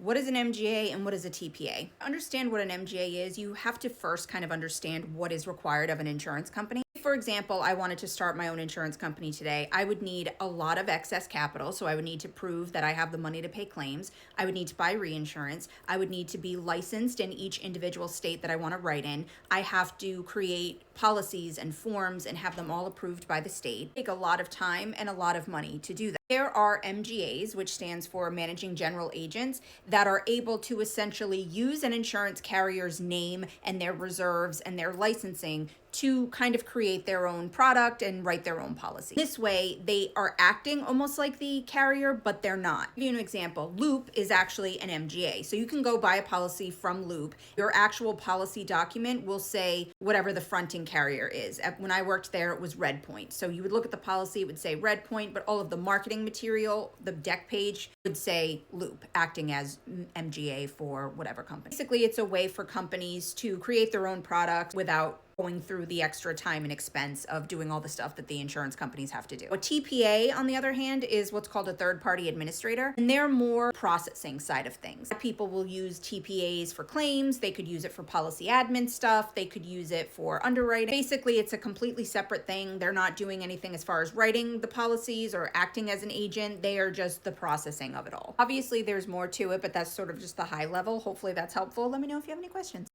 what is an MGA and what is a TPA? To understand what an MGA is, you have to first kind of understand what is required of an insurance company. For example, I wanted to start my own insurance company today. I would need a lot of excess capital, so I would need to prove that I have the money to pay claims. I would need to buy reinsurance. I would need to be licensed in each individual state that I want to write in. I have to create policies and forms and have them all approved by the state. Take a lot of time and a lot of money to do that. There are MGAs, which stands for Managing General Agents, that are able to essentially use an insurance carrier's name and their reserves and their licensing to kind of create their own product and write their own policy. This way, they are acting almost like the carrier, but they're not. I'll give you an example. Loop is actually an MGA. So you can go buy a policy from Loop. Your actual policy document will say whatever the fronting carrier is. When I worked there, it was Redpoint. So you would look at the policy, it would say Redpoint, but all of the marketing material, the deck page, would say Loop, acting as MGA for whatever company. Basically, it's a way for companies to create their own product without going through the extra time and expense of doing all the stuff that the insurance companies have to do. A TPA, on the other hand, is what's called a third-party administrator, and they're more processing side of things. People will use TPAs for claims. They could use it for policy admin stuff. They could use it for underwriting. Basically, it's a completely separate thing. They're not doing anything as far as writing the policies or acting as an agent. They are just the processing of it all. Obviously, there's more to it, but that's sort of just the high level. Hopefully that's helpful. Let me know if you have any questions.